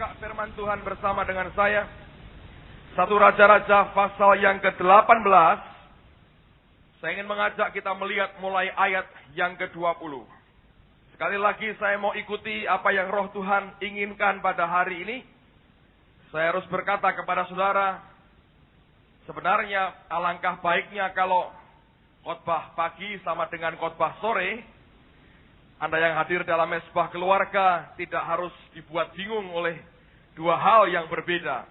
buka firman Tuhan bersama dengan saya. 1 Raja-Raja pasal yang ke-18. Saya ingin mengajak kita melihat mulai ayat yang ke-20. Sekali lagi saya mau ikuti apa yang Roh Tuhan inginkan pada hari ini. Saya harus berkata kepada saudara, sebenarnya alangkah baiknya kalau khotbah pagi sama dengan khotbah sore. Anda yang hadir dalam mesbah keluarga tidak harus dibuat bingung oleh dua hal yang berbeda.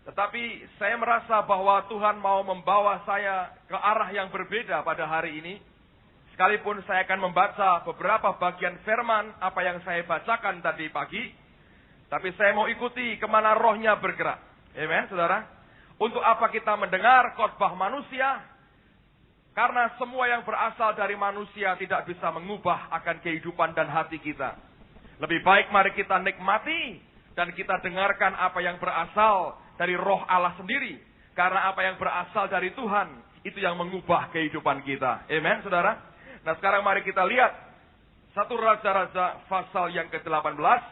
Tetapi saya merasa bahwa Tuhan mau membawa saya ke arah yang berbeda pada hari ini. Sekalipun saya akan membaca beberapa bagian firman apa yang saya bacakan tadi pagi. Tapi saya mau ikuti kemana rohnya bergerak. Amen, saudara. Untuk apa kita mendengar khotbah manusia? Karena semua yang berasal dari manusia tidak bisa mengubah akan kehidupan dan hati kita. Lebih baik mari kita nikmati dan kita dengarkan apa yang berasal dari Roh Allah sendiri. Karena apa yang berasal dari Tuhan, itu yang mengubah kehidupan kita. Amen, saudara. Nah sekarang mari kita lihat 1 Raja-Raja pasal yang ke-18.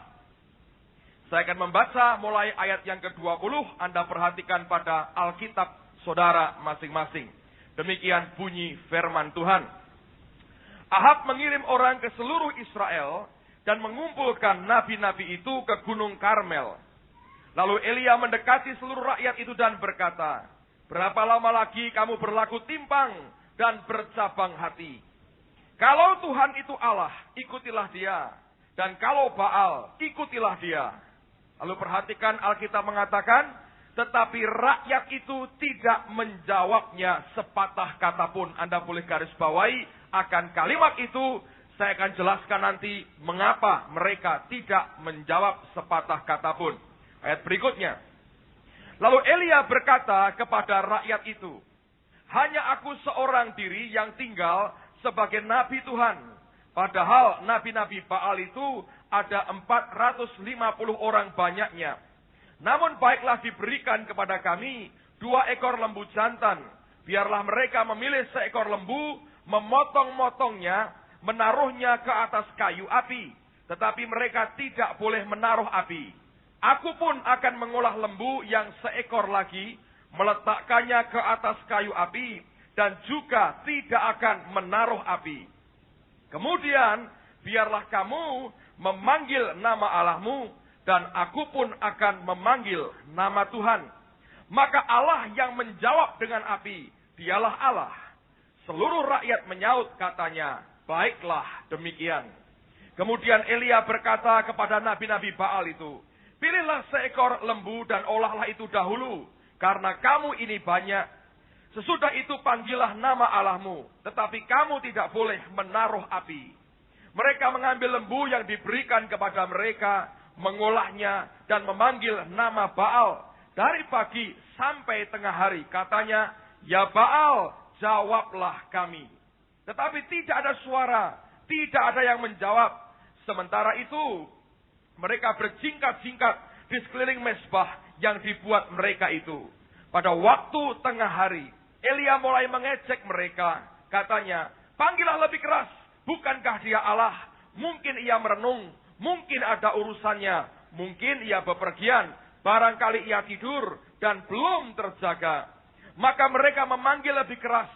Saya akan membaca mulai ayat yang ke-20. Anda perhatikan pada Alkitab saudara masing-masing. Demikian bunyi firman Tuhan. Ahab mengirim orang ke seluruh Israel dan mengumpulkan nabi-nabi itu ke Gunung Karmel. Lalu Elia mendekati seluruh rakyat itu dan berkata, berapa lama lagi kamu berlaku timpang dan bercabang hati? Kalau Tuhan itu Allah, ikutilah dia. Dan kalau Baal, ikutilah dia. Lalu perhatikan Alkitab mengatakan, tetapi rakyat itu tidak menjawabnya sepatah kata pun. Anda boleh garis bawahi akan kalimat itu. Saya akan jelaskan nanti mengapa mereka tidak menjawab sepatah kata pun. Ayat berikutnya. Lalu Elia berkata kepada rakyat itu, hanya aku seorang diri yang tinggal sebagai nabi Tuhan. Padahal nabi-nabi Baal itu ada 450 orang banyaknya. Namun baiklah diberikan kepada kami 2 ekor lembu jantan. Biarlah mereka memilih seekor lembu, memotong-motongnya, menaruhnya ke atas kayu api. Tetapi mereka tidak boleh menaruh api. Aku pun akan mengolah lembu yang seekor lagi, meletakkannya ke atas kayu api, dan juga tidak akan menaruh api. Kemudian, biarlah kamu memanggil nama Allahmu, dan aku pun akan memanggil nama Tuhan. Maka Allah yang menjawab dengan api, dialah Allah. Seluruh rakyat menyaut katanya, baiklah demikian. Kemudian Elia berkata kepada nabi-nabi Baal itu, pilihlah seekor lembu dan olahlah itu dahulu, karena kamu ini banyak. Sesudah itu panggillah nama Allahmu, tetapi kamu tidak boleh menaruh api. Mereka mengambil lembu yang diberikan kepada mereka, mengolahnya dan memanggil nama Baal dari pagi sampai tengah hari. Katanya, ya Baal, jawablah kami. Tetapi tidak ada suara, tidak ada yang menjawab. Sementara itu, mereka berjingkat-jingkat di sekeliling mesbah yang dibuat mereka itu. Pada waktu tengah hari, Elia mulai mengejek mereka. Katanya, panggillah lebih keras, bukankah dia Allah? Mungkin ia merenung. Mungkin ada urusannya, mungkin ia bepergian, barangkali ia tidur dan belum terjaga. Maka mereka memanggil lebih keras,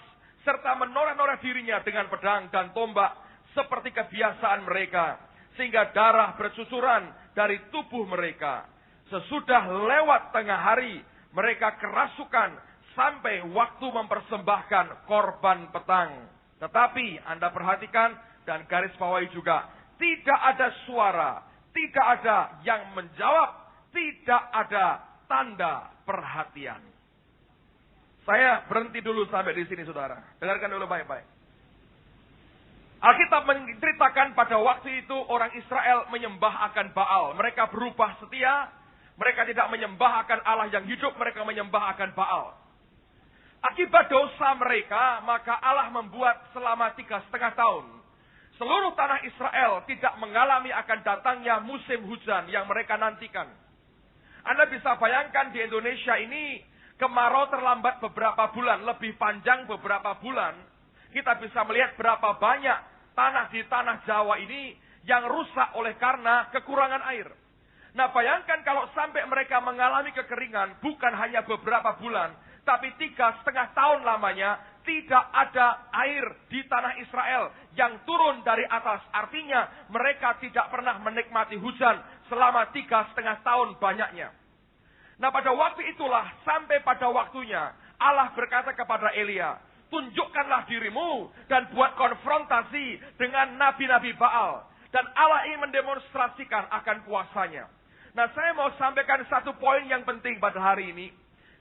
serta menoreh-noreh dirinya dengan pedang dan tombak, seperti kebiasaan mereka, sehingga darah bercucuran dari tubuh mereka. Sesudah lewat tengah hari, mereka kerasukan sampai waktu mempersembahkan korban petang. Tetapi Anda perhatikan dan garis bawahi juga, tidak ada suara, tidak ada yang menjawab, tidak ada tanda perhatian. Saya berhenti dulu sampai di sini, saudara. Dengarkan dulu baik-baik. Alkitab menceritakan pada waktu itu orang Israel menyembah akan Baal. Mereka berubah setia, mereka tidak menyembah akan Allah yang hidup, mereka menyembah akan Baal. Akibat dosa mereka, maka Allah membuat selama 3,5 tahun seluruh tanah Israel tidak mengalami akan datangnya musim hujan yang mereka nantikan. Anda bisa bayangkan di Indonesia ini kemarau terlambat beberapa bulan, lebih panjang beberapa bulan. Kita bisa melihat berapa banyak tanah di tanah Jawa ini yang rusak oleh karena kekurangan air. Nah, bayangkan kalau sampai mereka mengalami kekeringan bukan hanya beberapa bulan, tapi 3,5 tahun lamanya tidak ada air di tanah Israel yang turun dari atas. Artinya mereka tidak pernah menikmati hujan selama 3,5 tahun banyaknya. Nah, pada waktu itulah sampai pada waktunya Allah berkata kepada Elia, tunjukkanlah dirimu dan buat konfrontasi dengan nabi-nabi Baal. Dan Allah ingin mendemonstrasikan akan kuasanya. Nah, saya mau sampaikan satu poin yang penting pada hari ini.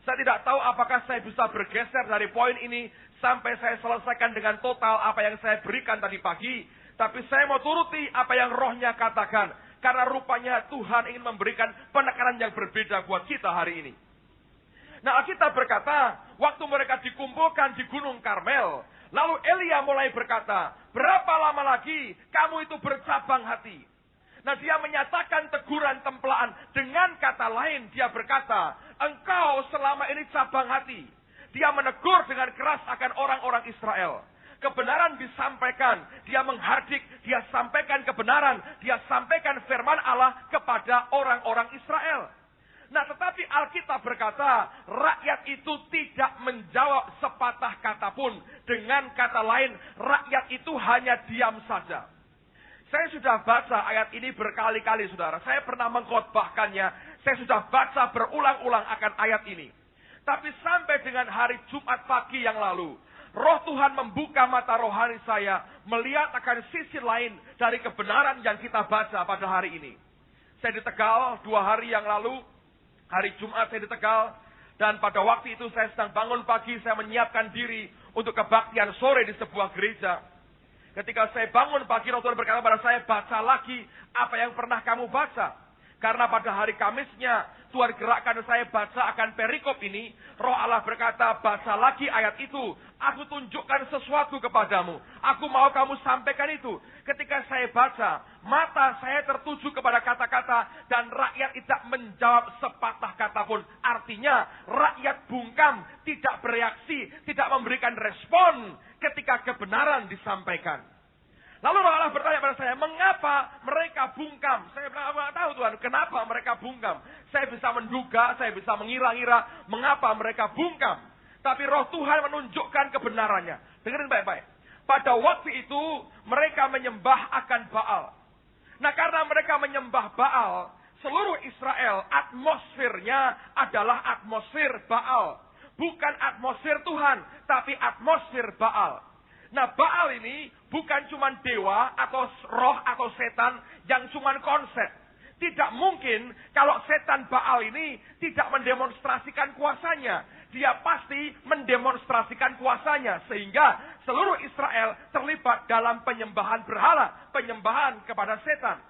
Saya tidak tahu apakah saya bisa bergeser dari poin ini sampai saya selesaikan dengan total apa yang saya berikan tadi pagi. Tapi saya mau turuti apa yang rohnya katakan. Karena rupanya Tuhan ingin memberikan penekanan yang berbeda buat kita hari ini. Nah, Alkitab berkata, waktu mereka dikumpulkan di Gunung Karmel, lalu Elia mulai berkata, berapa lama lagi kamu itu bercabang hati? Nah, dia menyatakan teguran templaan. Dengan kata lain, dia berkata, engkau selama ini cabang hati. Dia menegur dengan keras akan orang-orang Israel. Kebenaran disampaikan, dia menghardik, dia sampaikan kebenaran, dia sampaikan firman Allah kepada orang-orang Israel. Nah, tetapi Alkitab berkata, rakyat itu tidak menjawab sepatah kata pun. Dengan kata lain, rakyat itu hanya diam saja. Saya sudah baca ayat ini berkali-kali, saudara. Saya pernah mengkhotbahkannya. Saya sudah baca berulang-ulang akan ayat ini. Tapi sampai dengan hari Jumat pagi yang lalu, Roh Tuhan membuka mata rohani saya, melihat akan sisi lain dari kebenaran yang kita baca pada hari ini. Saya di Tegal 2 hari yang lalu, hari Jumat saya di Tegal, dan pada waktu itu saya sedang bangun pagi, saya menyiapkan diri untuk kebaktian sore di sebuah gereja. Ketika saya bangun pagi, Roh Tuhan berkata pada saya, baca lagi apa yang pernah kamu baca. Karena pada hari Kamisnya, Tuhan gerakkan saya baca akan perikop ini. Roh Allah berkata, baca lagi ayat itu. Aku tunjukkan sesuatu kepadamu. Aku mau kamu sampaikan itu. Ketika saya baca, mata saya tertuju kepada kata-kata. Dan rakyat tidak menjawab sepatah kata pun. Artinya, rakyat bungkam, tidak bereaksi, tidak memberikan respon ketika kebenaran disampaikan. Lalu Allah bertanya pada saya, mengapa mereka bungkam? Saya bilang, tidak tahu Tuhan, kenapa mereka bungkam. Saya bisa menduga, saya bisa mengira-ngira mengapa mereka bungkam. Tapi Roh Tuhan menunjukkan kebenarannya. Dengerin baik-baik. Pada waktu itu, mereka menyembah akan Baal. Nah, karena mereka menyembah Baal, seluruh Israel, atmosfernya adalah atmosfer Baal. Bukan atmosfer Tuhan, tapi atmosfer Baal. Nah, Baal ini bukan cuma dewa atau roh atau setan yang cuma konsep. Tidak mungkin kalau setan Baal ini tidak mendemonstrasikan kuasanya. Dia pasti mendemonstrasikan kuasanya. Sehingga seluruh Israel terlibat dalam penyembahan berhala. Penyembahan kepada setan.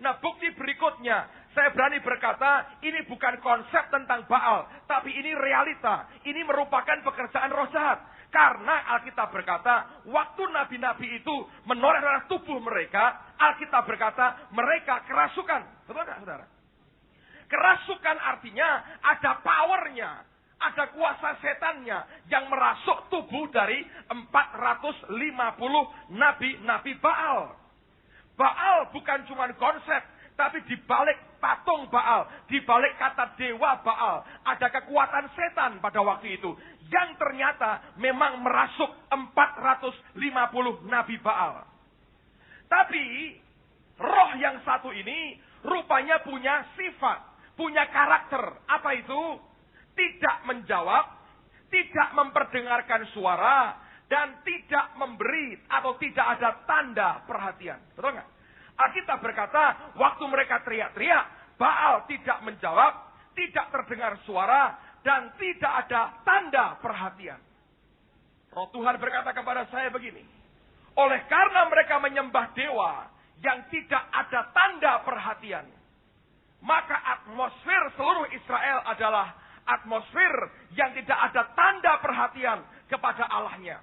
Nah, bukti berikutnya. Saya berani berkata, ini bukan konsep tentang Baal. Tapi ini realita. Ini merupakan pekerjaan roh jahat. Karena Alkitab berkata, waktu nabi-nabi itu menoreh tubuh mereka, Alkitab berkata, mereka kerasukan. Betul tidak, saudara? Kerasukan artinya ada powernya, ada kuasa setannya yang merasuk tubuh dari 450 nabi-nabi Baal. Baal bukan cuma konsep, tapi di balik patung Baal, di balik kata dewa Baal, ada kekuatan setan pada waktu itu. Yang ternyata memang merasuk 450 Nabi Baal. Tapi, roh yang satu ini rupanya punya sifat, punya karakter. Apa itu? Tidak menjawab, tidak memperdengarkan suara, dan tidak memberi atau tidak ada tanda perhatian. Betul nggak? Alkitab berkata, waktu mereka teriak-teriak, Baal tidak menjawab, tidak terdengar suara, dan tidak ada tanda perhatian. Roh Tuhan berkata kepada saya begini. Oleh karena mereka menyembah dewa yang tidak ada tanda perhatian, maka atmosfer seluruh Israel adalah atmosfer yang tidak ada tanda perhatian kepada Allahnya.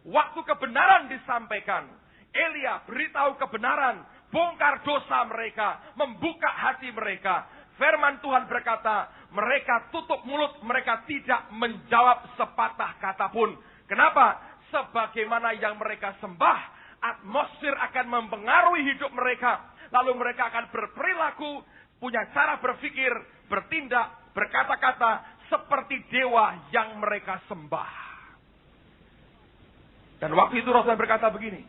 Waktu kebenaran disampaikan, Elia beritahu kebenaran, bongkar dosa mereka, membuka hati mereka. Firman Tuhan berkata, mereka tutup mulut, mereka tidak menjawab sepatah kata pun. Kenapa? Sebagaimana yang mereka sembah, atmosfer akan mempengaruhi hidup mereka. Lalu mereka akan berperilaku punya cara berpikir, bertindak, berkata-kata seperti dewa yang mereka sembah. Dan waktu itu Rasul berkata begini,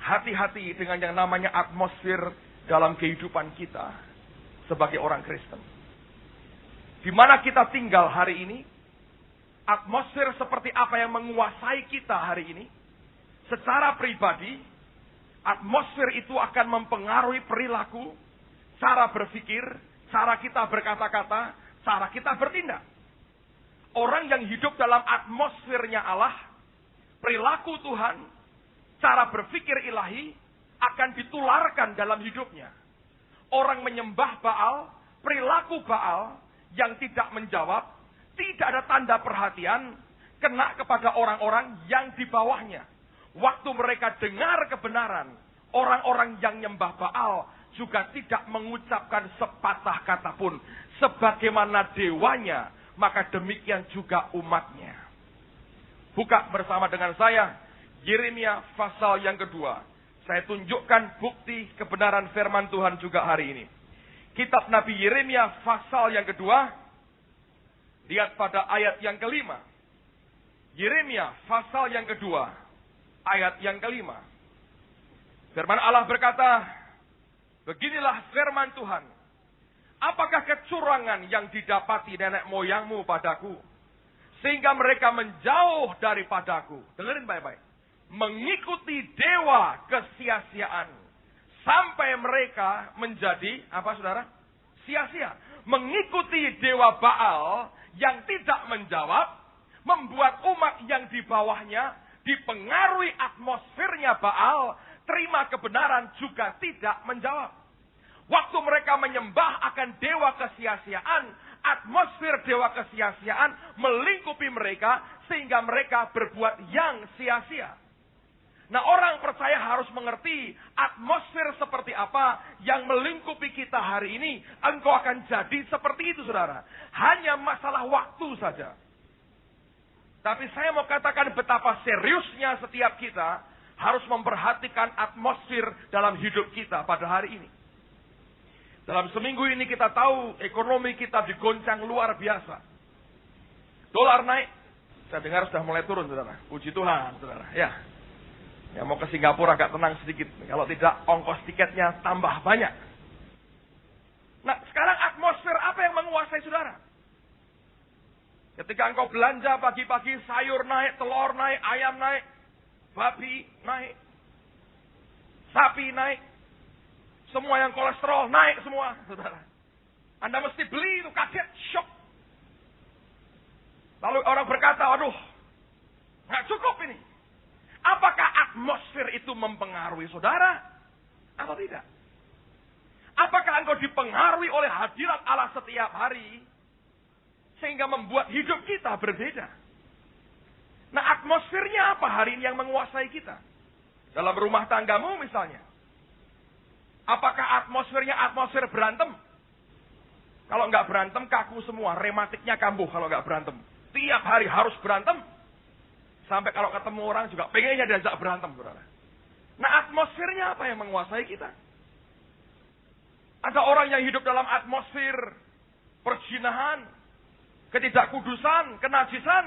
hati-hati dengan yang namanya atmosfer dalam kehidupan kita sebagai orang Kristen. Di mana kita tinggal hari ini, atmosfer seperti apa yang menguasai kita hari ini, secara pribadi, atmosfer itu akan mempengaruhi perilaku, cara berpikir, cara kita berkata-kata, cara kita bertindak. Orang yang hidup dalam atmosfernya Allah, perilaku Tuhan, cara berpikir ilahi, akan ditularkan dalam hidupnya. Orang menyembah Baal, perilaku Baal yang tidak menjawab, tidak ada tanda perhatian, kena kepada orang-orang yang di bawahnya. Waktu mereka dengar kebenaran, orang-orang yang nyembah Baal juga tidak mengucapkan sepatah kata pun. Sebagaimana dewanya, maka demikian juga umatnya. Buka bersama dengan saya, Yeremia pasal yang kedua. Saya tunjukkan bukti kebenaran firman Tuhan juga hari ini. Kitab Nabi Yeremia pasal yang kedua. Lihat pada ayat yang kelima. Yeremia pasal yang kedua. Ayat yang kelima. Firman Allah berkata, beginilah firman Tuhan. Apakah kecurangan yang didapati nenek moyangmu padaku, sehingga mereka menjauh daripadaku? Dengerin baik-baik. Mengikuti dewa kesia-siaan, sampai mereka menjadi, apa saudara? Sia-sia. Mengikuti dewa Baal yang tidak menjawab, membuat umat yang di bawahnya dipengaruhi atmosfernya Baal, terima kebenaran juga tidak menjawab. Waktu mereka menyembah akan dewa kesia-siaan, atmosfer dewa kesia-siaan melingkupi mereka sehingga mereka berbuat yang sia-sia. Nah, orang percaya harus mengerti atmosfer seperti apa yang melingkupi kita hari ini. Engkau akan jadi seperti itu, saudara. Hanya masalah waktu saja. Tapi saya mau katakan betapa seriusnya setiap kita harus memperhatikan atmosfer dalam hidup kita pada hari ini. Dalam seminggu ini kita tahu ekonomi kita digoncang luar biasa. Dolar naik. Saya dengar sudah mulai turun, saudara. Puji Tuhan, saudara. Ya. Yang mau ke Singapura agak tenang sedikit. Kalau tidak, ongkos tiketnya tambah banyak. Nah, sekarang atmosfer apa yang menguasai saudara? Ketika engkau belanja pagi-pagi, sayur naik, telur naik, ayam naik, babi naik, sapi naik. Semua yang kolesterol naik semua, saudara. Anda mesti beli itu, kaget, shock. Lalu orang berkata, aduh, nggak cukup ini. Apakah atmosfer itu mempengaruhi saudara? Atau tidak? Apakah engkau dipengaruhi oleh hadirat Allah setiap hari, sehingga membuat hidup kita berbeda? Nah, atmosfernya apa hari ini yang menguasai kita? Dalam rumah tanggamu misalnya. Apakah atmosfernya atmosfer berantem? Kalau nggak berantem, kaku semua. Rematiknya kambuh kalau nggak berantem. Tiap hari harus berantem. Sampai kalau ketemu orang juga pengennya diajak berantem, saudara. Nah, atmosfernya apa yang menguasai kita? Ada orang yang hidup dalam atmosfer perzinahan, ketidakkudusan, kenajisan.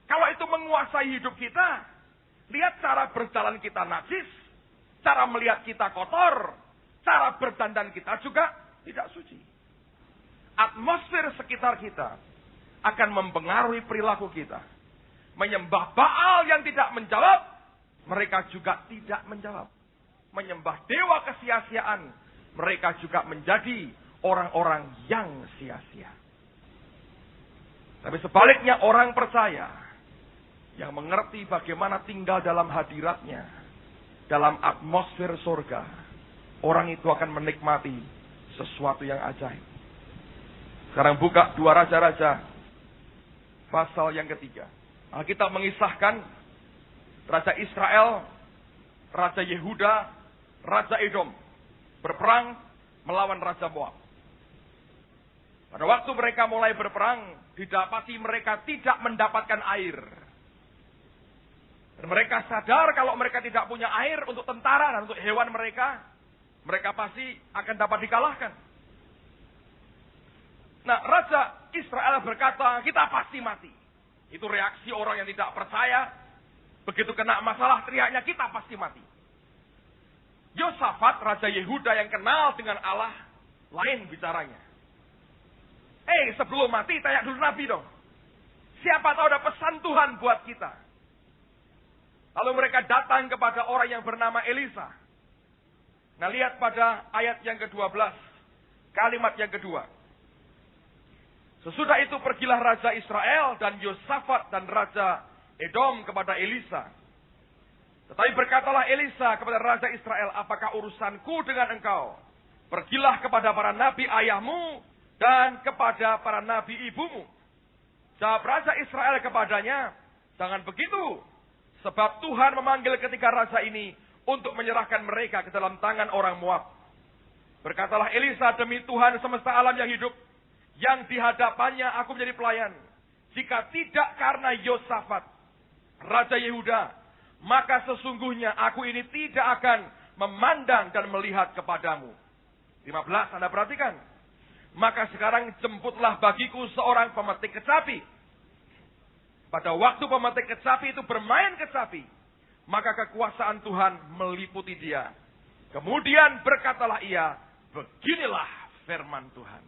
Kalau itu menguasai hidup kita, lihat cara berjalan kita najis, cara melihat kita kotor, cara berdandan kita juga tidak suci. Atmosfer sekitar kita akan mempengaruhi perilaku kita. Menyembah Baal yang tidak menjawab, mereka juga tidak menjawab. Menyembah dewa kesia-siaan, mereka juga menjadi orang-orang yang sia-sia. Tapi sebaliknya orang percaya yang mengerti bagaimana tinggal dalam hadiratnya, dalam atmosfer surga, orang itu akan menikmati sesuatu yang ajaib. Sekarang buka 2 Raja-Raja pasal yang ketiga. Alkitab mengisahkan Raja Israel, Raja Yehuda, Raja Edom berperang melawan Raja Moab. Pada waktu mereka mulai berperang, didapati mereka tidak mendapatkan air. Dan mereka sadar kalau mereka tidak punya air untuk tentara dan untuk hewan mereka, mereka pasti akan dapat dikalahkan. Nah, Raja Israel berkata, kita pasti mati. Itu reaksi orang yang tidak percaya. Begitu kena masalah teriaknya, kita pasti mati. Yosafat, Raja Yehuda yang kenal dengan Allah, lain bicaranya. Sebelum mati, tanya dulu Nabi dong. Siapa tahu ada pesan Tuhan buat kita. Lalu mereka datang kepada orang yang bernama Elisa. Nah, lihat pada ayat yang ke-12. Kalimat yang kedua. Sesudah itu pergilah Raja Israel dan Yosafat dan Raja Edom kepada Elisa. Tetapi berkatalah Elisa kepada Raja Israel, apakah urusanku dengan engkau? Pergilah kepada para nabi ayahmu dan kepada para nabi ibumu. Jawab Raja Israel kepadanya, jangan begitu. Sebab Tuhan memanggil ketiga raja ini untuk menyerahkan mereka ke dalam tangan orang Moab. Berkatalah Elisa, demi Tuhan semesta alam yang hidup, yang di hadapannya aku menjadi pelayan. Jika tidak karena Yosafat, Raja Yehuda, maka sesungguhnya aku ini tidak akan memandang dan melihat kepadamu. 15, Anda perhatikan. Maka sekarang jemputlah bagiku seorang pemetik kecapi. Pada waktu pemetik kecapi itu bermain kecapi, maka kekuasaan Tuhan meliputi dia. Kemudian berkatalah ia, beginilah firman Tuhan.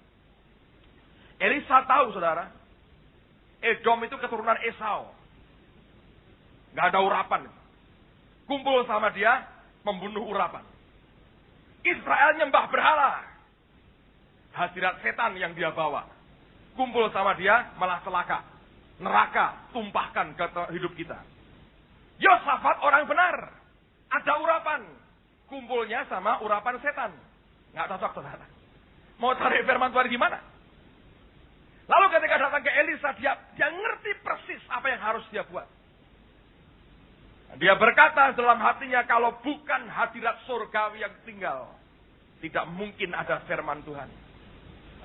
Elisa tahu, saudara, Edom itu keturunan Esau. Gak ada urapan. Kumpul sama dia, membunuh urapan. Israel nyembah berhala. Hadirat setan yang dia bawa. Kumpul sama dia, malah celaka. Neraka, tumpahkan ke hidup kita. Yosafat orang benar. Ada urapan. Kumpulnya sama urapan setan. Gak cocok, saudara. Mau cari firman Tuhan gimana? Lalu ketika datang ke Elisa, dia ngerti persis apa yang harus dia buat. Dia berkata dalam hatinya, kalau bukan hadirat surgawi yang tinggal, tidak mungkin ada firman Tuhan.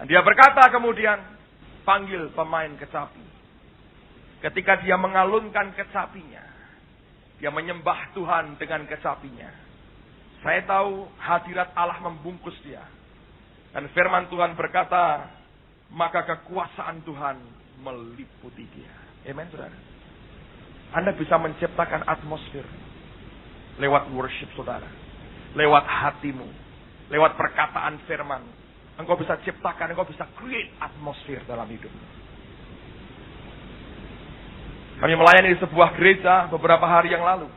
Dan dia berkata kemudian, panggil pemain kecapi. Ketika dia mengalunkan kecapinya, dia menyembah Tuhan dengan kecapinya. Saya tahu hadirat Allah membungkus dia. Dan firman Tuhan berkata, maka kekuasaan Tuhan meliputi dia. Amen, saudara. Anda bisa menciptakan atmosfer lewat worship, saudara. Lewat hatimu. Lewat perkataan firman. Engkau bisa ciptakan, engkau bisa create atmosfer dalam hidupmu. Kami melayani di sebuah gereja beberapa hari yang lalu.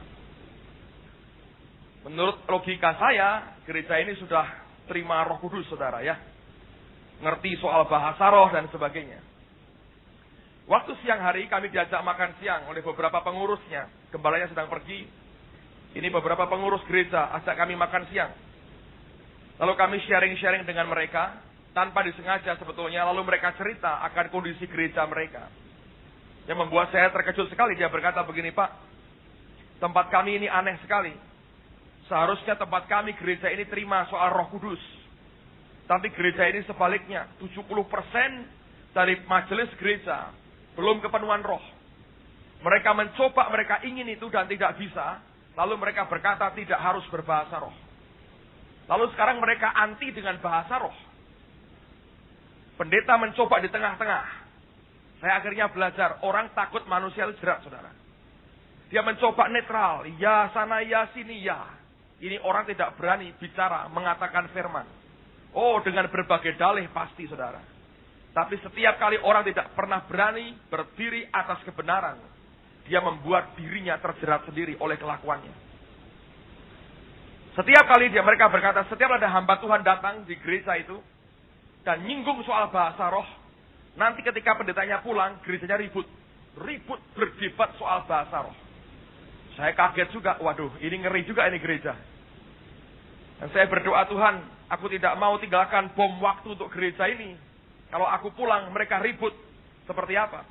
Menurut logika saya, gereja ini sudah terima Roh Kudus, saudara, ya. Ngerti soal bahasa roh dan sebagainya. Waktu siang hari kami diajak makan siang oleh beberapa pengurusnya. Gembalanya sedang pergi. Ini beberapa pengurus gereja ajak kami makan siang. Lalu kami sharing-sharing dengan mereka. Tanpa disengaja sebetulnya. Lalu mereka cerita akan kondisi gereja mereka. Yang membuat saya terkejut sekali. Dia berkata begini, Pak. Tempat kami ini aneh sekali. Seharusnya tempat kami gereja ini terima soal Roh Kudus. Tapi gereja ini sebaliknya, 70% dari majelis gereja belum kepenuhan roh. Mereka mencoba, mereka ingin itu dan tidak bisa. Lalu mereka berkata tidak harus berbahasa roh. Lalu sekarang mereka anti dengan bahasa roh. Pendeta mencoba di tengah-tengah. Saya akhirnya belajar, orang takut manusia jerat, saudara. Dia mencoba netral, ya sana, ya sini, ya. Ini orang tidak berani bicara, mengatakan firman. Oh, dengan berbagai dalih pasti, saudara. Tapi setiap kali orang tidak pernah berani berdiri atas kebenaran, dia membuat dirinya terjerat sendiri oleh kelakuannya. Setiap kali mereka berkata, setiap ada hamba Tuhan datang di gereja itu, dan nyinggung soal bahasa roh, nanti ketika pendetanya pulang, gerejanya ribut. Ribut berdebat soal bahasa roh. Saya kaget juga, waduh, ini ngeri juga ini gereja. Dan saya berdoa, Tuhan, aku tidak mau tinggalkan bom waktu untuk gereja ini. Kalau aku pulang, mereka ribut. Seperti apa?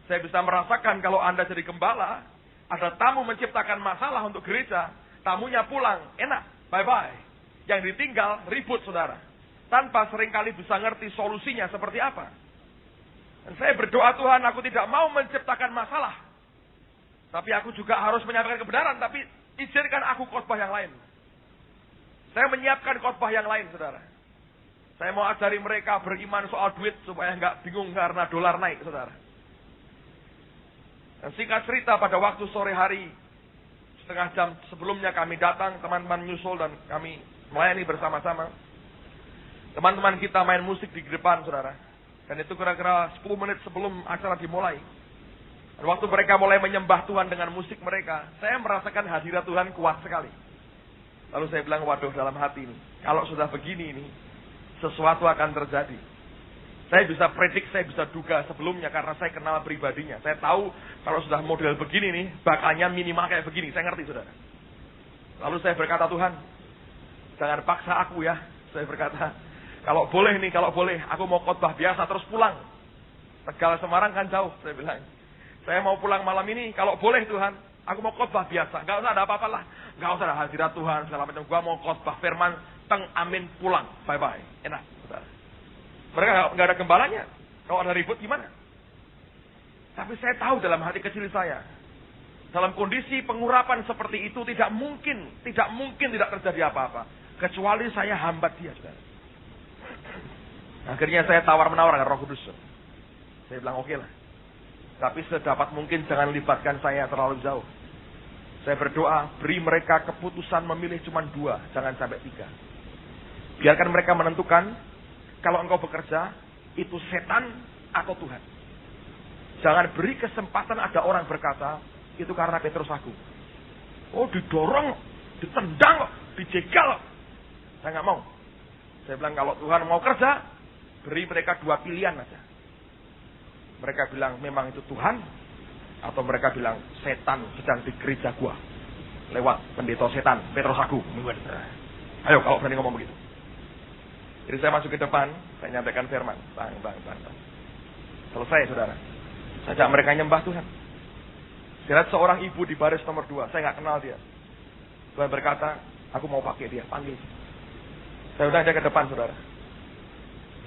Saya bisa merasakan kalau Anda jadi gembala, ada tamu menciptakan masalah untuk gereja, tamunya pulang, enak, bye-bye. Yang ditinggal, ribut, saudara. Tanpa seringkali bisa ngerti solusinya seperti apa. Dan saya berdoa, Tuhan, aku tidak mau menciptakan masalah. Tapi aku juga harus menyampaikan kebenaran, tapi izinkan aku khotbah yang lain. Saya menyiapkan khotbah yang lain, saudara. Saya mau ajari mereka beriman soal duit supaya nggak bingung karena dolar naik, saudara. Dan singkat cerita, pada waktu sore hari, setengah jam sebelumnya kami datang, teman-teman nyusul dan kami melayani bersama-sama. Teman-teman kita main musik di depan, saudara. Dan itu kira-kira 10 menit sebelum acara dimulai. Dan waktu mereka mulai menyembah Tuhan dengan musik mereka, saya merasakan hadirat Tuhan kuat sekali. Lalu saya bilang, waduh, dalam hati ini, kalau sudah begini ini, sesuatu akan terjadi. Saya bisa predik, saya bisa duga sebelumnya karena saya kenal pribadinya. Saya tahu kalau sudah model begini nih, bakalnya minimal kayak begini. Saya ngerti, saudara. Lalu saya berkata, Tuhan, jangan paksa aku ya. Saya berkata, kalau boleh, aku mau khotbah biasa terus pulang. Tegal Semarang kan jauh, saya bilang. Saya mau pulang malam ini, kalau boleh Tuhan, aku mau khotbah biasa. Gak usah ada apa-apa lah. Gak usah ada hadirat Tuhan, segala macam. Gua mau khotbah firman, teng amin pulang. Bye-bye. Enak, saudara. Mereka gak ada gembalanya. Kalau ada ribut gimana? Tapi saya tahu dalam hati kecil saya, dalam kondisi pengurapan seperti itu tidak mungkin tidak terjadi apa-apa. Kecuali saya hambat dia, saudara. Akhirnya saya tawar-menawar dengan Roh Kudus. Saya bilang oke lah. Tapi sedapat mungkin jangan libatkan saya terlalu jauh. Saya berdoa, beri mereka keputusan memilih cuma 2, jangan sampai 3. Biarkan mereka menentukan, kalau engkau bekerja, itu setan atau Tuhan. Jangan beri kesempatan ada orang berkata, itu karena Petrus aku. Oh, didorong, ditendang, dijegal. Saya nggak mau. Saya bilang kalau Tuhan mau kerja, beri mereka 2 pilihan aja. Mereka bilang memang itu Tuhan, atau mereka bilang setan sedang di gereja gua lewat pendeta setan Petrus aku. Ayo kalau berani ngomong begitu. Jadi saya masuk ke depan, saya nyampaikan firman. Bang. Selesai, saudara. Saya ajak mereka nyembah Tuhan. Saya lihat seorang ibu di baris nomor 2, saya nggak kenal dia. Tuhan berkata, aku mau pakai dia, panggil. Saya udah ajak ke depan, saudara.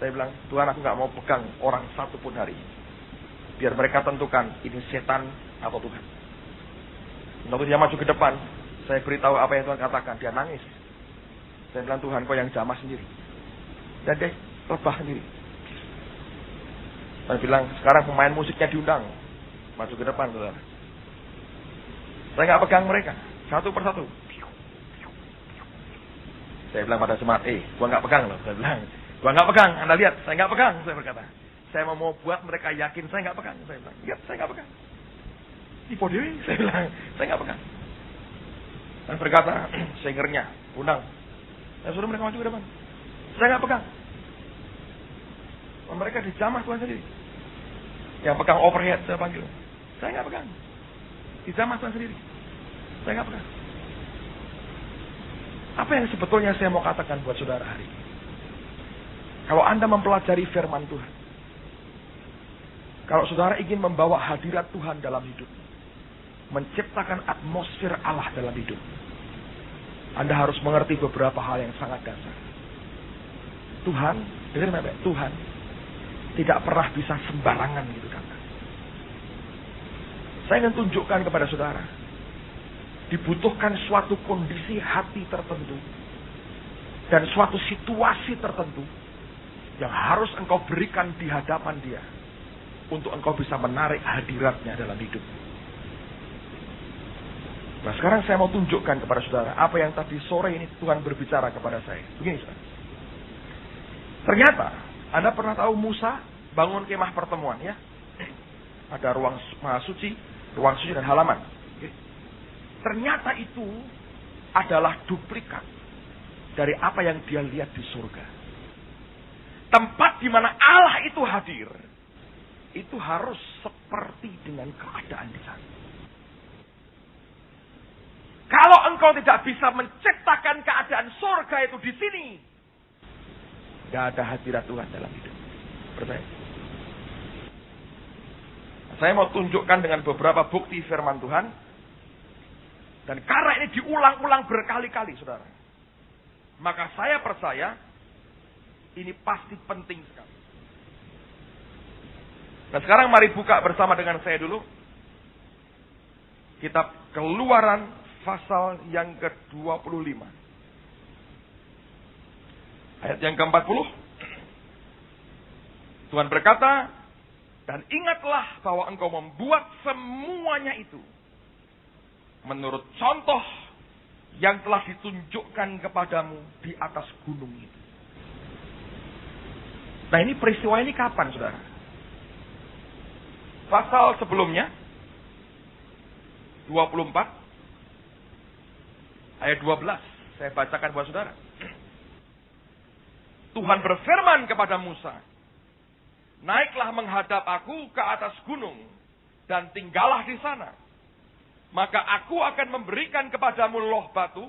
Saya bilang, Tuhan, aku nggak mau pegang orang satu pun hari ini. Biar mereka tentukan ini setan atau Tuhan. Lalu dia maju ke depan, saya beritahu apa yang Tuhan katakan. Dia nangis. Saya bilang, Tuhan, kau yang jamah sendiri. Dan dia lebah sendiri. Saya bilang, sekarang pemain musiknya diundang. Maju ke depan, saudara. Saya nggak pegang mereka, satu persatu. Saya bilang pada jemaat, gua nggak pegang loh. Saya bilang, gua nggak pegang. Anda lihat, saya nggak pegang. Saya berkata, saya mau buat mereka yakin saya nggak pegang. Saya bilang, lihat, saya nggak pegang. Tipu dewi, saya bilang, saya nggak pegang. Dan berkata, singernya, undang. Saya suruh mereka maju ke depan. Saya nggak pegang. Mereka dijamah Tuhan sendiri. Yang pegang overhead saya panggil. Saya nggak pegang. Dijamah Tuhan sendiri. Saya nggak pegang. Apa yang sebetulnya saya mau katakan buat saudara hari ini? Kalau Anda mempelajari firman Tuhan, kalau saudara ingin membawa hadirat Tuhan dalam hidup, menciptakan atmosfer Allah dalam hidup, Anda harus mengerti beberapa hal yang sangat dasar. Tuhan, dengar baik-baik, Tuhan tidak pernah bisa sembarangan gitu kan. Saya ingin tunjukkan kepada saudara, dibutuhkan suatu kondisi hati tertentu dan suatu situasi tertentu yang harus engkau berikan di hadapan dia untuk engkau bisa menarik hadiratnya dalam hidup. Nah, sekarang saya mau tunjukkan kepada saudara apa yang tadi sore ini Tuhan berbicara kepada saya. Begini, saudara. Ternyata Anda pernah tahu Musa bangun kemah pertemuan, ya? Ada ruang maha suci, ruang suci dan halaman. Ternyata itu adalah duplikat dari apa yang dia lihat di surga. Tempat di mana Allah itu hadir, itu harus seperti dengan keadaan di sana. Kalau engkau tidak bisa menciptakan keadaan surga itu di sini, gak ada hadirat Tuhan dalam hidup. Percaya? Saya mau tunjukkan dengan beberapa bukti firman Tuhan. Dan karena ini diulang-ulang berkali-kali, saudara, maka saya percaya ini pasti penting sekali. Nah, sekarang mari buka bersama dengan saya dulu kitab Keluaran pasal yang ke-25. Ayat yang ke-40. Tuhan berkata, dan ingatlah bahwa engkau membuat semuanya itu menurut contoh yang telah ditunjukkan kepadamu di atas gunung itu. Nah, ini peristiwa ini kapan, saudara? Pasal sebelumnya, 24, ayat 12. Saya bacakan buat saudara. Tuhan berfirman kepada Musa, naiklah menghadap aku ke atas gunung, dan tinggallah di sana. Maka aku akan memberikan kepadamu loh batu,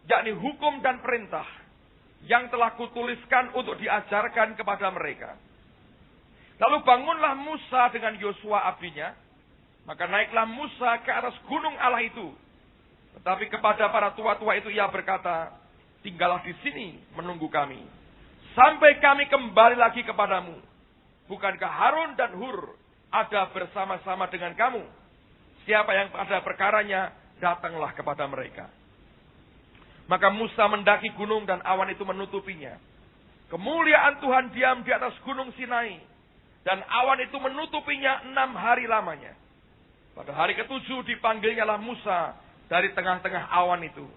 yakni hukum dan perintah, yang telah kutuliskan untuk diajarkan kepada mereka. Lalu bangunlah Musa dengan Yosua abdinya, maka naiklah Musa ke atas gunung Allah itu. Tetapi kepada para tua-tua itu ia berkata, tinggallah di sini menunggu kami, sampai kami kembali lagi kepadamu. Bukankah Harun dan Hur ada bersama-sama dengan kamu? Siapa yang ada perkaranya, datanglah kepada mereka. Maka Musa mendaki gunung dan awan itu menutupinya. Kemuliaan Tuhan diam di atas gunung Sinai, dan awan itu menutupinya 6 hari lamanya. Pada hari ke-7 dipanggilnyalah Musa dari tengah-tengah awan itu.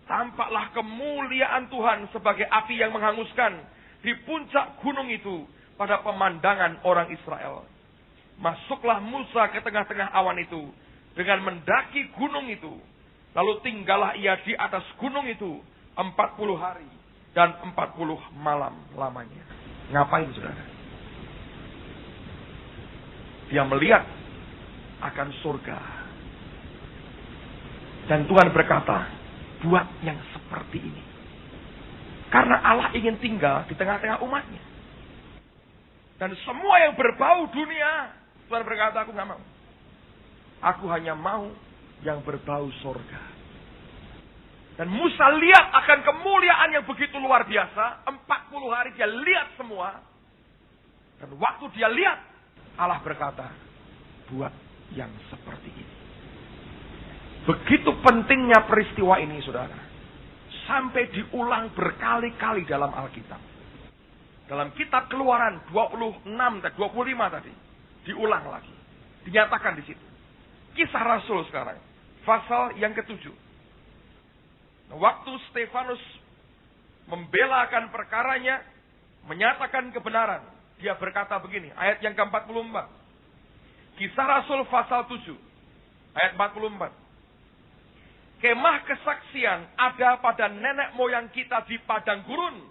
Tampaklah kemuliaan Tuhan sebagai api yang menghanguskan di puncak gunung itu pada pemandangan orang Israel. Masuklah Musa ke tengah-tengah awan itu dengan mendaki gunung itu. Lalu tinggallah ia di atas gunung itu 40 hari dan 40 malam lamanya. Ngapain, saudara? Dia melihat akan surga. Dan Tuhan berkata, buat yang seperti ini. Karena Allah ingin tinggal di tengah-tengah umatnya. Dan semua yang berbau dunia, Tuhan berkata, aku gak mau. Aku hanya mau yang berbau surga. Dan Musa lihat akan kemuliaan yang begitu luar biasa. 40 hari dia lihat semua. Dan waktu dia lihat, Allah berkata, buat yang seperti ini. Begitu pentingnya peristiwa ini, saudara. Sampai diulang berkali-kali dalam Alkitab. Dalam kitab Keluaran 26 dan 25 tadi. Diulang lagi. Dinyatakan di situ. Kisah Rasul sekarang. Pasal yang ke-7. Waktu Stefanus membelakan perkaranya, menyatakan kebenaran. Dia berkata begini, ayat yang ke-44. Kisah Rasul pasal 7. Ayat 44. Kemah kesaksian ada pada nenek moyang kita di padang gurun.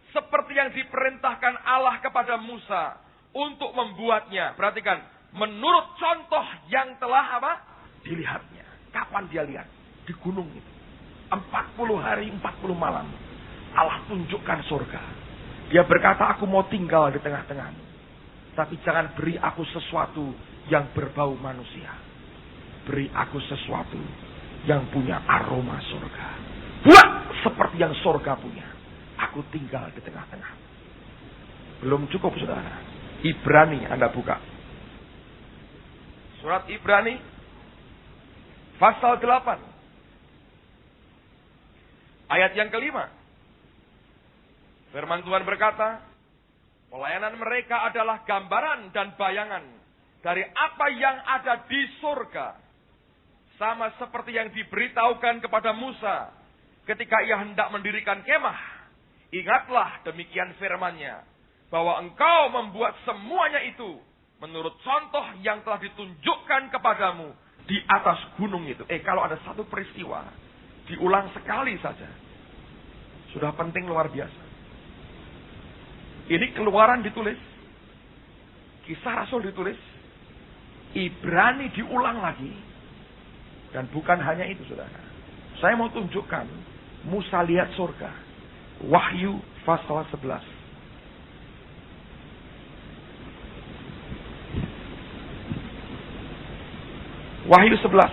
Seperti yang diperintahkan Allah kepada Musa untuk membuatnya. Perhatikan, menurut contoh yang telah apa? Dilihatnya. Kapan dia lihat? Di gunung itu. 40 hari, 40 malam. Allah tunjukkan surga. Dia berkata, aku mau tinggal di tengah-tengahmu. Tapi jangan beri aku sesuatu yang berbau manusia. Beri aku sesuatu yang punya aroma surga. Buat seperti yang surga punya. Aku tinggal di tengah-tengah. Belum cukup, saudara. Ibrani Anda buka. Surat Ibrani. Pasal 8. Ayat yang ke-5. Firman Tuhan berkata, pelayanan mereka adalah gambaran dan bayangan dari apa yang ada di surga. Sama seperti yang diberitahukan kepada Musa ketika ia hendak mendirikan kemah. Ingatlah demikian firman-Nya, bahwa engkau membuat semuanya itu menurut contoh yang telah ditunjukkan kepadamu di atas gunung itu. Kalau ada satu peristiwa, diulang sekali saja, sudah penting luar biasa. Ini Keluaran ditulis, Kisah Rasul ditulis, Ibrani diulang lagi, dan bukan hanya itu, saudara. Saya mau tunjukkan Musa lihat surga. Wahyu pasal 11. Wahyu 11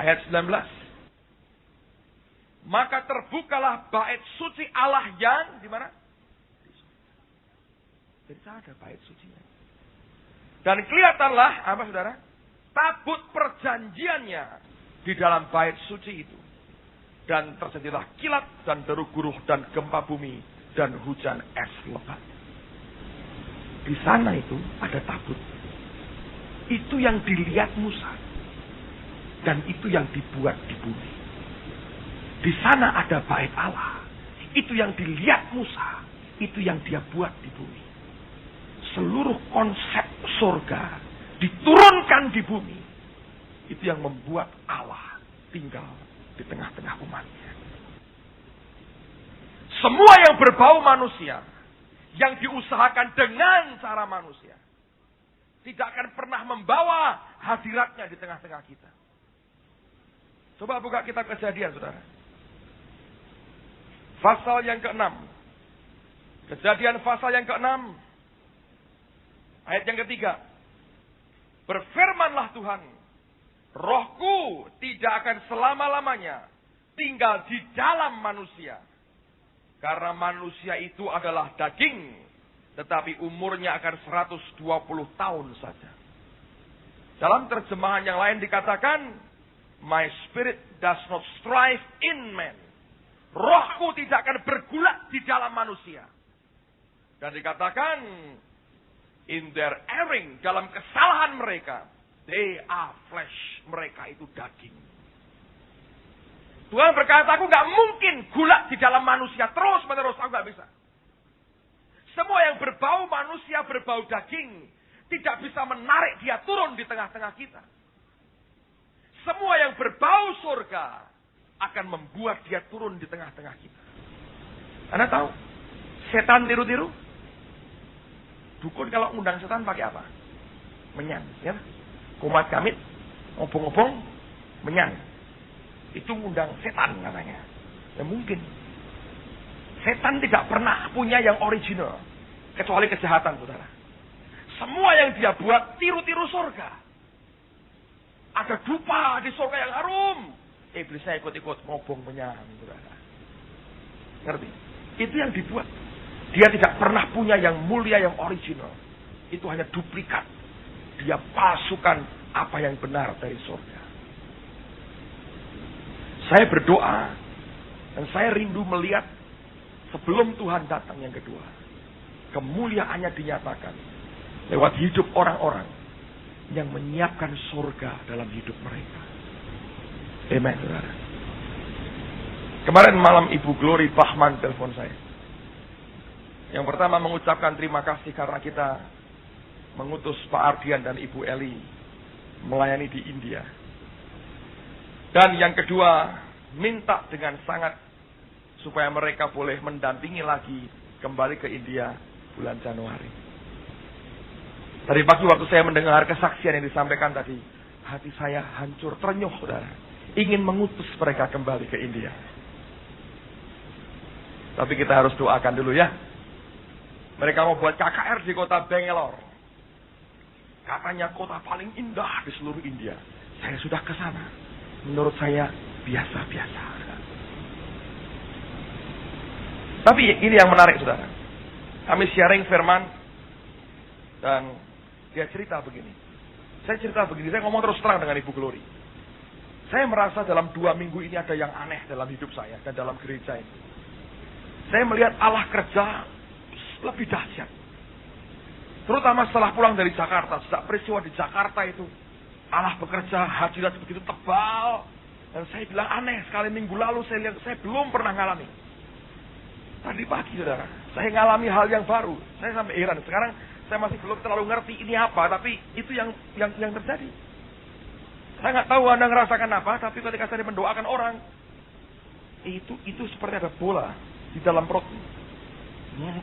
ayat 19. Maka terbukalah bait suci Allah yang di mana? Jadi ada bait sucinya. Dan kelihatanlah apa, saudara? Tabut perjanjiannya di dalam bait suci itu. Dan terjadilah kilat dan deru guruh dan gempa bumi dan hujan es lebat. Di sana itu ada tabut. Itu yang dilihat Musa. Dan itu yang dibuat di bumi. Di sana ada bait Allah. Itu yang dilihat Musa. Itu yang dia buat di bumi. Seluruh konsep surga diturunkan di bumi. Itu yang membuat Allah tinggal di tengah-tengah umatnya. Semua yang berbau manusia, yang diusahakan dengan cara manusia, tidak akan pernah membawa hadiratnya di tengah-tengah kita. Coba buka kitab Kejadian, saudara. Pasal yang ke-6. Kejadian pasal yang ke-6. Ayat yang ke-3. Berfirmanlah Tuhan, Rohku tidak akan selama-lamanya tinggal di dalam manusia. Karena manusia itu adalah daging, tetapi umurnya akan 120 tahun saja. Dalam terjemahan yang lain dikatakan, My spirit does not strive in man. Rohku tidak akan bergulat di dalam manusia. Dan dikatakan, in their erring, dalam kesalahan mereka, they are flesh. Mereka itu daging. Tuhan berkata, aku gak mungkin gulat di dalam manusia terus menerus. Aku gak bisa. Semua yang berbau manusia, berbau daging, tidak bisa menarik dia turun di tengah-tengah kita. Semua yang berbau surga akan membuat dia turun di tengah-tengah kita. Anda tahu, setan tiru-tiru. Dukun kalau undang setan pakai apa? Menyan, ya. Kumat kamit, ngobong-ngobong, menyan. Itu undang setan katanya. Ya mungkin. Setan tidak pernah punya yang original. Kecuali kejahatan, saudara. Semua yang dia buat tiru-tiru surga. Ada dupa di surga yang harum. Iblisnya ikut-ikut ngobong menyan, saudara. Ngerti? Itu yang dibuat. Dia tidak pernah punya yang mulia, yang original. Itu hanya duplikat. Dia palsukan apa yang benar dari surga. Saya berdoa dan saya rindu melihat sebelum Tuhan datang yang kedua, kemuliaannya dinyatakan lewat hidup orang-orang yang menyiapkan surga dalam hidup mereka. Amen, saudara. Kemarin malam Ibu Glory Bahman telepon saya. Yang pertama mengucapkan terima kasih karena kita mengutus Pak Ardian dan Ibu Eli melayani di India. Dan yang kedua, minta dengan sangat supaya mereka boleh mendampingi lagi kembali ke India bulan Januari. Tadi pagi waktu saya mendengar kesaksian yang disampaikan tadi, hati saya hancur, terenyuh, saudara. Ingin mengutus mereka kembali ke India. Tapi kita harus doakan dulu ya. Mereka mau buat KKR di kota Bangalore. Katanya kota paling indah di seluruh India. Saya sudah ke sana. Menurut saya biasa-biasa. Tapi ini yang menarik, saudara. Kami sharing firman dan dia cerita begini. Saya cerita begini, saya ngomong terus terang dengan Ibu Glory. Saya merasa dalam 2 minggu ini ada yang aneh dalam hidup saya dan dalam gereja ini. Saya melihat Allah kerja lebih dahsyat. Terutama setelah pulang dari Jakarta, sejak peristiwa di Jakarta itu, Allah bekerja, hadirat begitu tebal. Dan saya bilang aneh sekali, minggu lalu saya lihat, saya belum pernah ngalami. Tadi pagi, saudara, saya ngalami hal yang baru. Saya sampai heran. Sekarang saya masih belum terlalu ngerti ini apa, tapi itu yang terjadi. Saya nggak tahu Anda ngerasakan apa, tapi ketika saya mendoakan orang, itu seperti ada bola di dalam perut,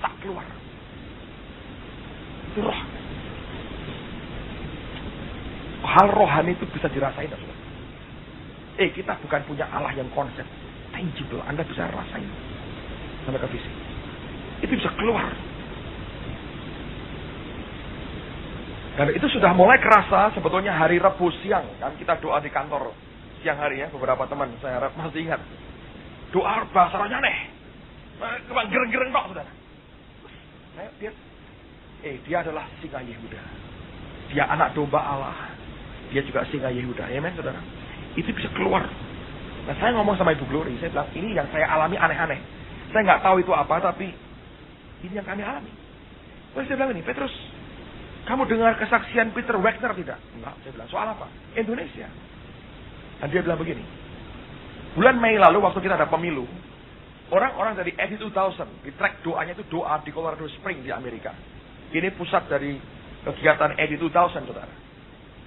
tak keluar. Itu roh. Hal rohani itu bisa dirasain, saudara. Kita bukan punya Allah yang konsep tangible. Anda bisa rasain sampai ke fisik. Itu bisa keluar. Dan itu sudah mulai kerasa sebetulnya hari Rabu siang. Kan kita doa di kantor siang hari ya. Beberapa teman saya harap masih ingat. Doa bahasa rohnya aneh. Gereng-gereng kok, saudara. Saya lihat, dia adalah singa Yehuda. Dia anak domba Allah. Dia juga singa Yehuda. Amen, saudara. Itu bisa keluar. Nah, saya ngomong sama Ibu Glory. Saya bilang, ini yang saya alami aneh-aneh. Saya nggak tahu itu apa, tapi Ini yang kami alami. Lalu saya bilang ini, Petrus, kamu dengar kesaksian Peter Wagner tidak? Enggak, saya bilang, soal apa? Indonesia. Dan dia bilang begini, bulan Mei lalu waktu kita ada pemilu, orang-orang dari Eddy 2000, di track doanya itu doa di Colorado Springs di Amerika. Ini pusat dari kegiatan Eddy 2000, saudara.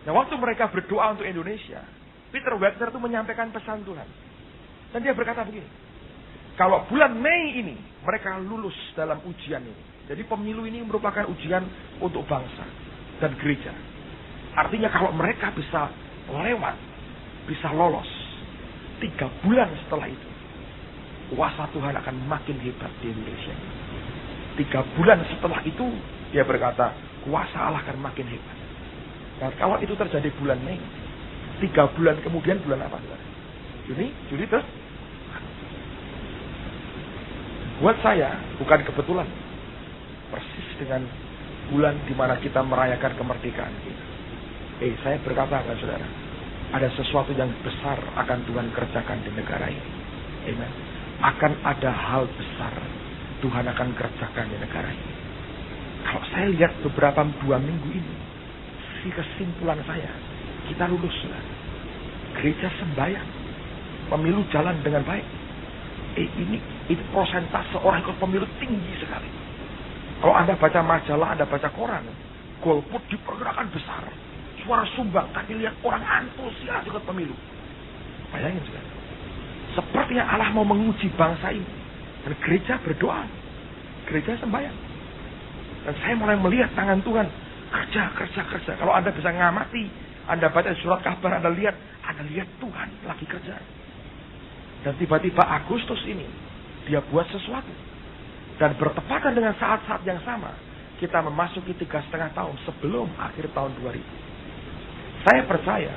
Nah, waktu mereka berdoa untuk Indonesia, Peter Wagner itu menyampaikan pesan Tuhan. Dan dia berkata begini, kalau bulan Mei ini mereka lulus dalam ujian ini. Jadi pemilu ini merupakan ujian untuk bangsa dan gereja. Artinya kalau mereka bisa lewat, bisa lolos, 3 bulan setelah itu, kuasa Tuhan akan makin hebat di Indonesia. 3 bulan setelah itu, dia berkata, kuasa Allah akan makin hebat. Nah, kalau itu terjadi bulan Mei, 3 bulan kemudian bulan apa? Juni, Juli terus. Buat saya, bukan kebetulan. Persis dengan bulan di mana kita merayakan kemerdekaan kita. Saya berkata kan saudara, ada sesuatu yang besar akan Tuhan kerjakan di negara ini. Amen. Akan ada hal besar Tuhan akan kerjakan di negara ini. Kalau saya lihat beberapa 2 minggu ini, kesimpulan saya, kita lulus. Gereja sembahyang, pemilu jalan dengan baik. Ini prosentase orang ikut pemilu tinggi sekali. Kalau Anda baca majalah, Anda baca koran, golput diperkirakan besar, suara sumbang, tapi lihat orang antusias ikut pemilu. Bayangin saudara, sepertinya Allah mau menguji bangsa ini. Dan gereja berdoa, gereja sembahyang. Dan saya mulai melihat tangan Tuhan kerja. Kalau Anda bisa ngamati, Anda baca surat kabar, Anda lihat Tuhan lagi kerja. Dan tiba-tiba Agustus ini, dia buat sesuatu. Dan bertepatan dengan saat-saat yang sama, kita memasuki 3,5 tahun sebelum akhir tahun 2000. Saya percaya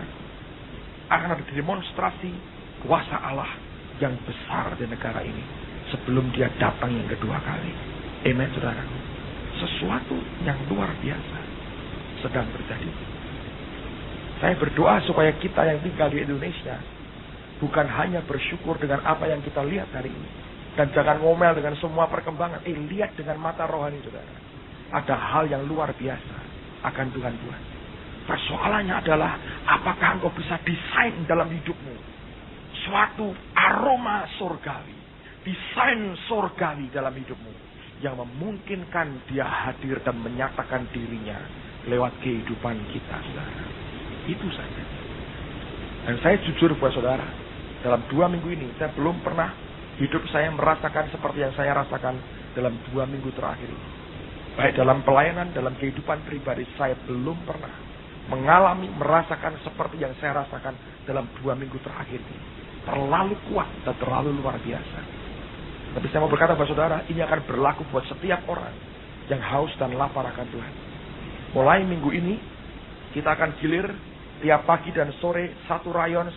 akan ada demonstrasi kuasa Allah yang besar di negara ini sebelum dia datang yang kedua kali. Amen, saudara. Sesuatu yang luar biasa sedang terjadi. Saya berdoa supaya kita yang tinggal di Indonesia bukan hanya bersyukur dengan apa yang kita lihat hari ini. Dan jangan ngomel dengan semua perkembangan. Lihat dengan mata rohani, saudara. Ada hal yang luar biasa akan Tuhan buat. Persoalannya adalah, apakah engkau bisa desain dalam hidupmu suatu aroma surgawi, desain surgawi dalam hidupmu yang memungkinkan dia hadir dan menyatakan dirinya lewat kehidupan kita, saudara. Itu saja. Dan saya jujur buat saudara, dalam 2 minggu ini saya belum pernah hidup saya merasakan seperti yang saya rasakan dalam 2 minggu terakhir ini. Baik dalam pelayanan, dalam kehidupan pribadi, saya belum pernah merasakan seperti yang saya rasakan dalam 2 minggu terakhir ini. Terlalu kuat dan terlalu luar biasa. Tapi saya mau berkata kepada saudara, ini akan berlaku buat setiap orang yang haus dan lapar akan Tuhan. Mulai minggu ini, kita akan gilir tiap pagi dan sore satu rayon,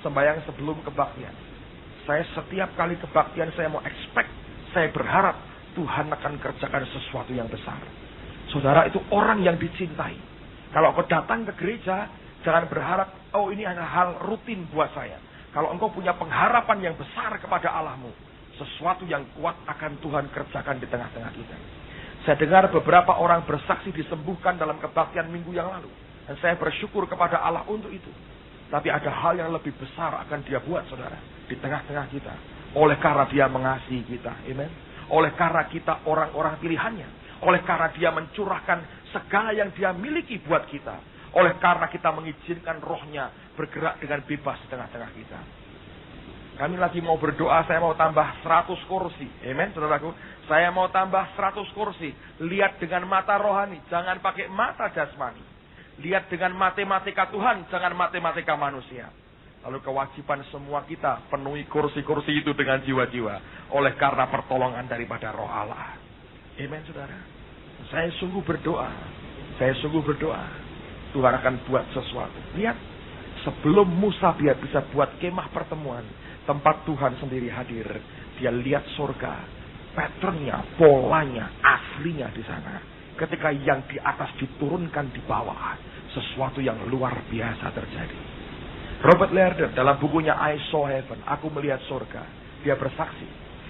sembahyang sebelum kebaktian. Saya setiap kali kebaktian saya mau expect, saya berharap Tuhan akan kerjakan sesuatu yang besar. Saudara itu orang yang dicintai. Kalau kau datang ke gereja, jangan berharap, ini hanya hal rutin buat saya. Kalau engkau punya pengharapan yang besar kepada Allahmu, sesuatu yang kuat akan Tuhan kerjakan di tengah-tengah kita. Saya dengar beberapa orang bersaksi disembuhkan dalam kebaktian minggu yang lalu. Dan saya bersyukur kepada Allah untuk itu. Tapi ada hal yang lebih besar akan dia buat, saudara, di tengah-tengah kita. Oleh karena dia mengasihi kita. Amen. Oleh karena kita orang-orang pilihannya. Oleh karena dia mencurahkan segala yang dia miliki buat kita. Oleh karena kita mengizinkan rohnya bergerak dengan bebas di tengah-tengah kita. Kami lagi mau berdoa, saya mau tambah 100 kursi. Amen, saudaraku. Saya mau tambah 100 kursi. Lihat dengan mata rohani, jangan pakai mata jasmani. Lihat dengan matematika Tuhan, jangan matematika manusia. Lalu kewajiban semua kita penuhi kursi-kursi itu dengan jiwa-jiwa. Oleh karena pertolongan daripada roh Allah. Amen, saudara. Saya sungguh berdoa. Tuhan akan buat sesuatu. Lihat, sebelum Musa dia bisa buat kemah pertemuan, tempat Tuhan sendiri hadir. Dia lihat surga, patternnya, polanya, aslinya di sana. Ketika yang di atas diturunkan di bawah, sesuatu yang luar biasa terjadi. Robert Lerner dalam bukunya I Saw Heaven, Aku Melihat Surga, dia bersaksi,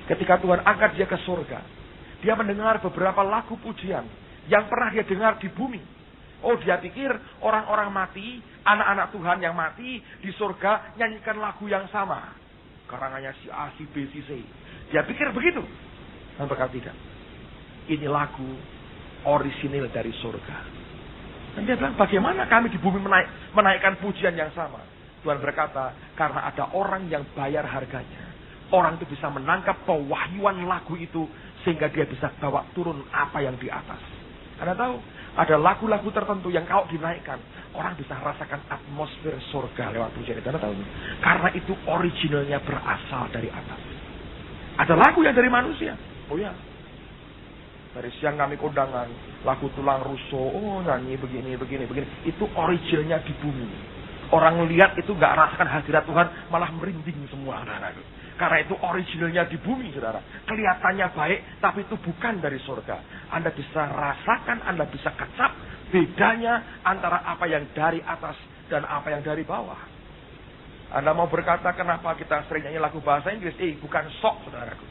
ketika Tuhan angkat dia ke surga, Dia mendengar beberapa lagu pujian yang pernah dia dengar di bumi. Oh, dia pikir orang-orang mati, anak-anak Tuhan yang mati di surga nyanyikan lagu yang sama. Karangannya si A, si B, si C. Dia pikir begitu. Dan berkata tidak. Ini lagu orisinil dari surga. Dan dia bilang, bagaimana kami di bumi menaikkan pujian yang sama? Tuhan berkata, karena ada orang yang bayar harganya. Orang itu bisa menangkap pewahyuan lagu itu, sehingga dia bisa bawa turun apa yang di atas. Anda tahu, ada lagu-lagu tertentu yang kalau dinaikkan, orang bisa rasakan atmosfer surga lewat pujian itu. Anda tahu? Karena itu originalnya berasal dari atas. Ada lagu yang dari manusia. Oh ya. Dari siang kami kondangan, lagu tulang rusuk, oh nyanyi begini. Itu originalnya di bumi. Orang lihat itu gak rasakan hadirat Tuhan, malah merinding semua. Karena itu originalnya di bumi, saudara. Kelihatannya baik, tapi itu bukan dari surga. Anda bisa rasakan, Anda bisa kecap bedanya antara apa yang dari atas dan apa yang dari bawah. Anda mau berkata kenapa kita sering nyanyi lagu bahasa Inggris? Bukan sok, saudaraku.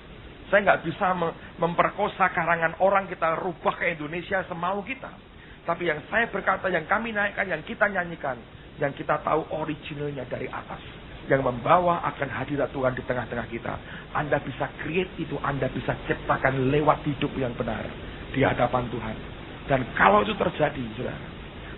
Saya nggak bisa memperkosa karangan orang, kita rubah ke Indonesia semau kita. Tapi yang saya berkata, yang kami naikkan, yang kita nyanyikan, yang kita tahu originalnya dari atas, yang membawa akan hadirat Tuhan di tengah-tengah kita. Anda bisa create itu, Anda bisa ciptakan lewat hidup yang benar di hadapan Tuhan. Dan kalau itu terjadi, saudara,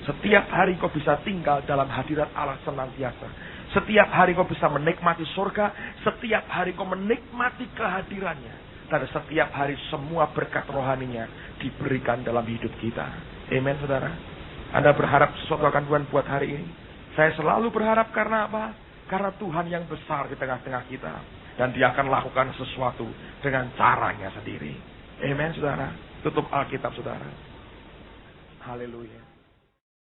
setiap hari kau bisa tinggal dalam hadirat Allah senantiasa. Setiap hari kau bisa menikmati surga. Setiap hari kau menikmati kehadirannya. Dan setiap hari semua berkat rohaninya diberikan dalam hidup kita. Amen, saudara. Anda berharap sesuatu akan Tuhan buat hari ini? Saya selalu berharap karena apa? Karena Tuhan yang besar di tengah-tengah kita. Dan Dia akan lakukan sesuatu dengan caranya sendiri. Amen, saudara. Tutup Alkitab, saudara. Haleluya.